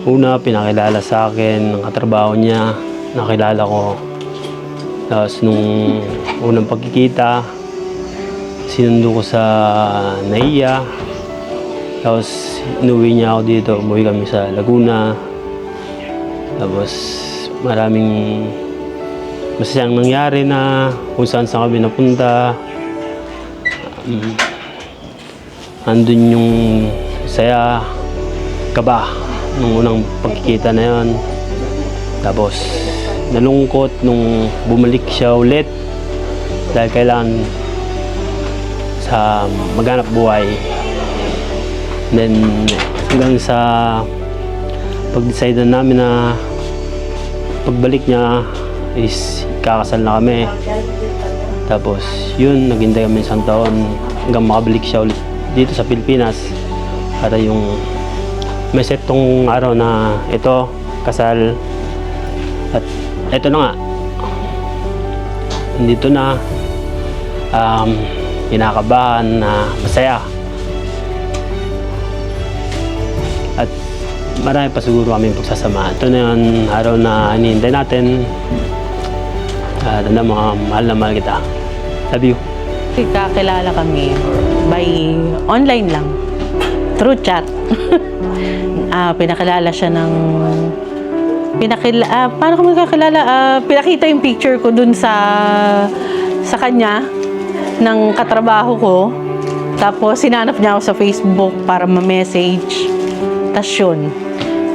una pinakilala sa akin ng katrabaho niya, nakilala ko. Tapos nung unang pagkikita, sinundo ko sa Naiya. Tapos inuwi niya ako dito, umuwi kami sa Laguna. Tapos maraming masayang nangyari na kung saan kami napunta. Andun yung saya, kaba nung unang pagkikita na yon. Tapos nalungkot nung bumalik siya ulit dahil kailangan sa maghanap buhay. Then hanggang sa pag-decide namin na pagbalik niya is kakasal na kami. Tapos yun, naghintay kami isang taon hanggang makabalik siya ulit dito sa Pilipinas para yung may set tong araw na ito, kasal. At ito na nga, dito na, kinakabahan na masaya. At marami pa siguro kami pagsasama. Ito na yung araw na hinihintay natin. Tanda mga mahal na mahal kita. Love you. Kakilala kami by online lang, through chat. Pinakilala siya ng paano kami kakilala? Pinakita yung picture ko dun sa kanya ng katrabaho ko. Tapos sinanap niya ako sa Facebook para ma-message. Tapos yun,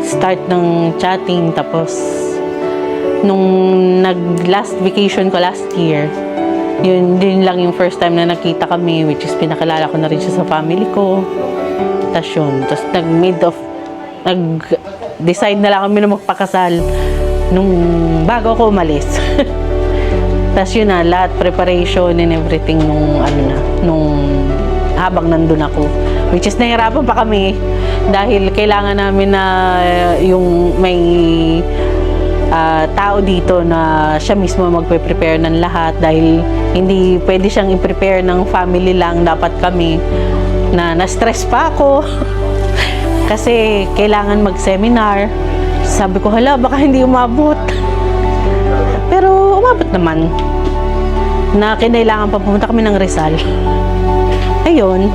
start ng chatting. Tapos nung nag-last vacation ko last year, yun din lang yung first time na nakita kami, which is pinakilala ko na rin siya sa family ko. Tapos yun, tapos nag-decide na lang kami na magpakasal nung bago ako umalis. Tapos yun na, lahat preparation and everything nung habang nandun ako. Which is nahirapan pa kami dahil kailangan namin na yung may tao dito na siya mismo magpe-prepare ng lahat dahil hindi pwede siyang i-prepare ng family lang, dapat kami na-stress pa ako. Kasi kailangan mag-seminar. Sabi ko, hala, baka hindi umabot. Pero umabot naman. Na kinailangan pa pumunta kami ng Rizal. Ayun.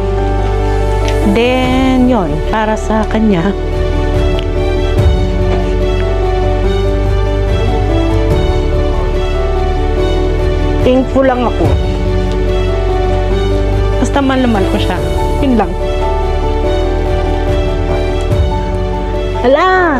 Then, yun, para sa kanya. Thankful lang ako. Basta man ko siya. Yun lang. Hala!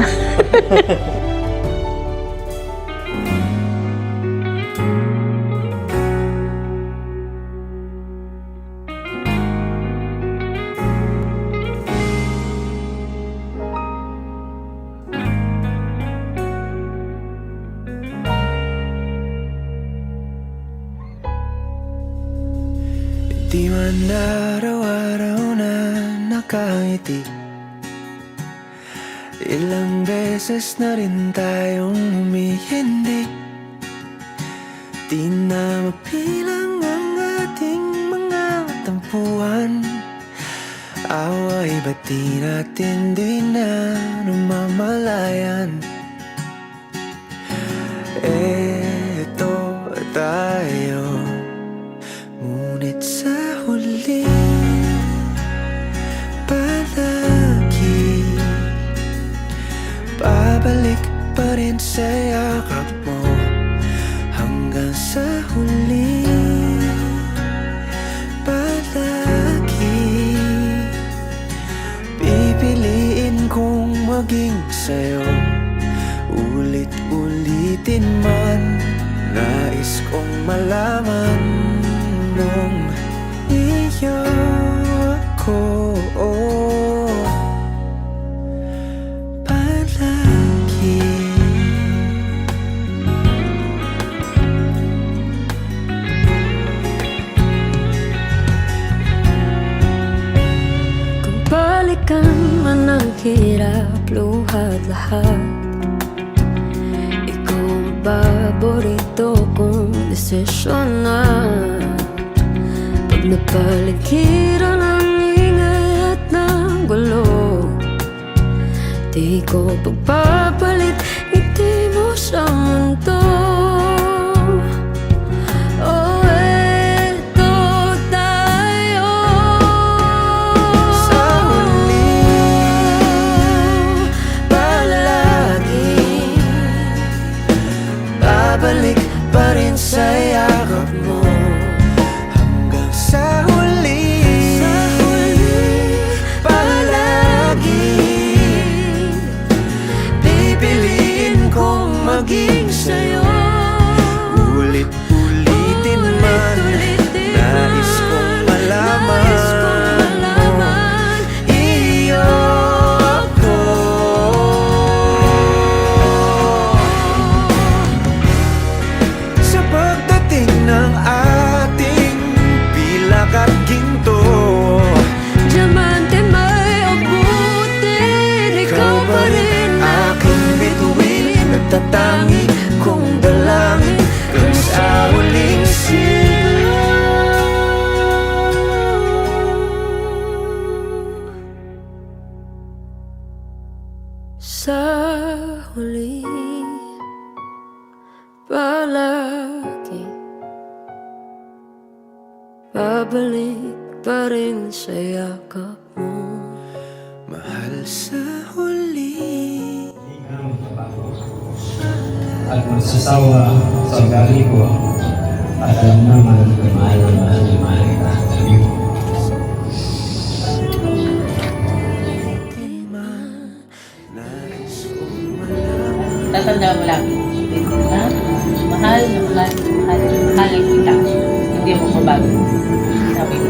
Di man araw-araw na nakangiti, ilang beses na rin tayong humihindi. Di na mapilang ang ating mga tampuhan. Away ba't di natin di na namamalayan? Eto tayo, ngunit sa huli palagi babalik pa rin sa yakap mo. Hanggang sa huli palagi pipiliin kong maging sa'yo. Ulit-ulitin man, nais kong malaman nung iyo ako palagi. Kung balikan man ang hirap, luhat lahat, ikaw ang paborito kong desisyon na. Pag napaligiran ang ingay at ng gulo, Di ko pagpapalit ngiti mo sa mundo. Oh, eto tayo Sa huli, palagi babalik pa rin sa yakap mo. Hanggang sa huli, palagi pipiliin kong maging sa'yo. Ulit-ulitin man, nais kong malaman iyo ako. Sa pagdating ng ating pilak at ginto, Diamante may abutin, ikaw pa rin aking bituin, nagtatangi kong dalangin kung sa huling sa huli palagi babalik pa rin sa yakap mo. mahal sa huli. At magsasawa sa ugali ko at alam naman na mahal kita. Sabi ko. Tatandaan mo lagi. Ha? Mahal na mahal, mahal, mahalin kita. Hindi mo mabago. Sabi ko.